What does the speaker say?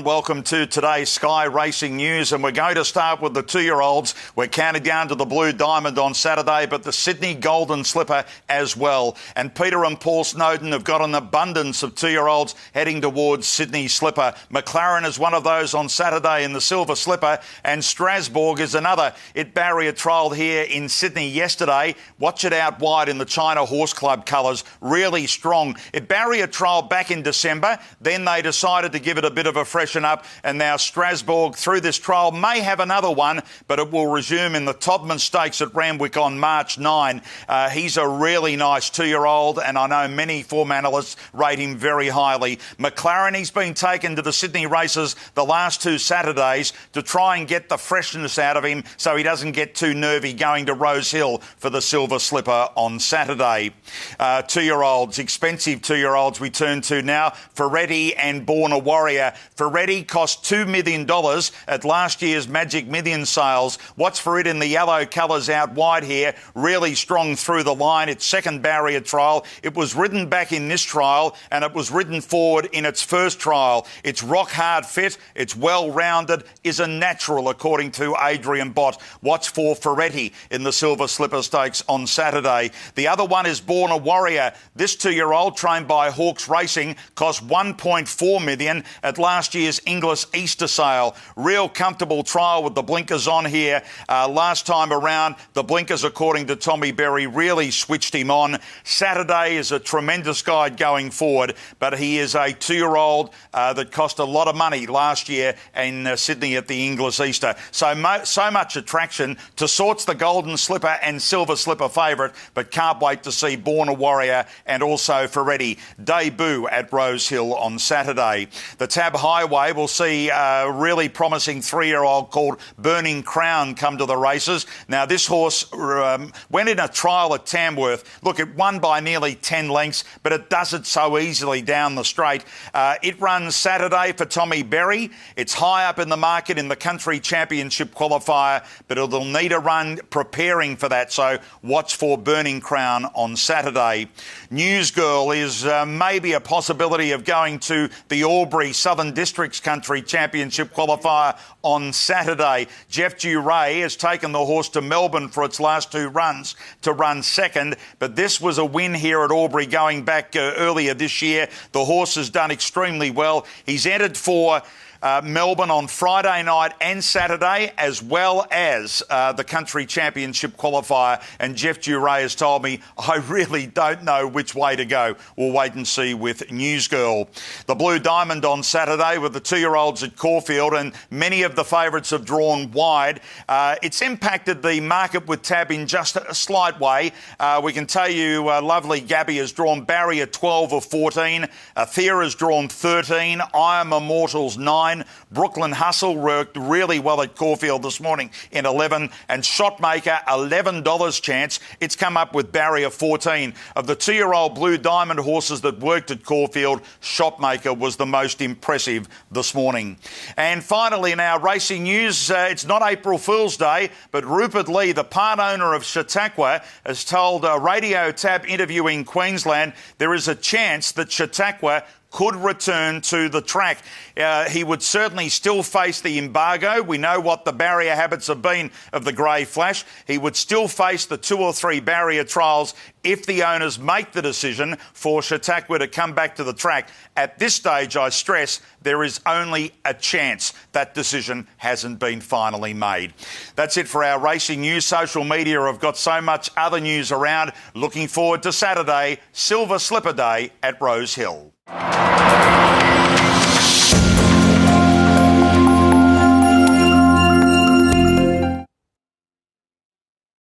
welcome to today's Sky Racing News, and we're going to start with the two-year-olds. We're counting down to the Blue Diamond on Saturday, but the Sydney Golden Slipper as well. And Peter and Paul Snowden have got an abundance of two-year-olds heading towards Sydney Slipper. McLaren is one of those on Saturday in the Silver Slipper, and Strasbourg is another. It barrier trialled here in Sydney yesterday. Watch it out wide in the China Horse Club colours, really strong. It barrier trialled back in December, then they decided to give it a bit of a freshen up, and now Strasbourg through this trial may have another one, but it will resume in the Todman Stakes at Randwick on March 9. He's a really nice two-year-old, and I know many form analysts rate him very highly. McLaren, he's been taken to the Sydney races the last two Saturdays to try and get the freshness out of him so he doesn't get too nervy going to Rose Hill for the Silver Slipper on Saturday. Two-year-olds, expensive two-year-olds we turn to now. Ferretti and Born a Warrior. Ferretti cost $2 million at last year's Magic Million sales. Watch for it in the yellow colours out wide here. Really strong through the line. Its second barrier trial. It was ridden back in this trial, and it was ridden forward in its first trial. It's rock hard fit. It's well rounded. Is a natural, according to Adrian Bott. Watch for Ferretti in the Silver Slipper Stakes on Saturday. The other one is Born a Warrior. This two-year-old, trained by Hawkes Racing, cost $1.4 million at last year's Inglis Easter sale. Real comfortable trial with the blinkers on here. Last time around, the blinkers, according to Tommy Berry, really switched him on. Saturday is a tremendous guide going forward, but he is a two-year-old that cost a lot of money last year in Sydney at the Inglis Easter. So much attraction to sorts the Golden Slipper and Silver Slipper favourite, but can't wait to see Born a Warrior and also Ferretti debut at Rose Hill on Saturday. The Tab Highway will see a really promising three-year-old called Burning Crown come to the races. Now, this horse went in a trial at Tamworth. Look, it won by nearly 10 lengths, but it does it so easily down the straight. It runs Saturday for Tommy Berry. It's high up in the market in the Country Championship qualifier, but it'll need a run preparing for that, so watch for Burning Crown on Saturday. Newsgirl is maybe a possibility of going to the Albury Southern Districts Country Championship qualifier on Saturday. Jeff Duray has taken the horse to Melbourne for its last two runs to run second, but this was a win here at Albury going back earlier this year. The horse has done extremely well. He's entered for Melbourne on Friday night and Saturday, as well as the Country Championship qualifier. And Jeff Duray has told me, I really don't know which way to go. We'll wait and see with Newsgirl. The Blue Diamond on Saturday with the two-year-olds at Caulfield, and many of the favourites have drawn wide. It's impacted the market with Tab in just a slight way. We can tell you lovely Gabby has drawn barrier 12 of 14. Thea has drawn 13. I Am Immortals 9. Brooklyn Hustle worked really well at Caulfield this morning in 11, and Shotmaker $11 chance. It's come up with barrier 14. Of the two-year-old Blue Diamond horses that worked at Caulfield, Shotmaker was the most impressive this morning. And finally, in our racing news, it's not April Fool's Day, but Rupert Lee, the part owner of Chautauqua, has told a Radio Tab interview in Queensland there is a chance that Chautauqua could return to the track. He would certainly still face the embargo. We know what the barrier habits have been of the Grey Flash. He would still face the 2 or 3 barrier trials if the owners make the decision for Chautauqua to come back to the track. At this stage, I stress, there is only a chance. That decision hasn't been finally made. That's it for our racing news. Social media have got so much other news around. Looking forward to Saturday, Silver Slipper Day at Rose Hill.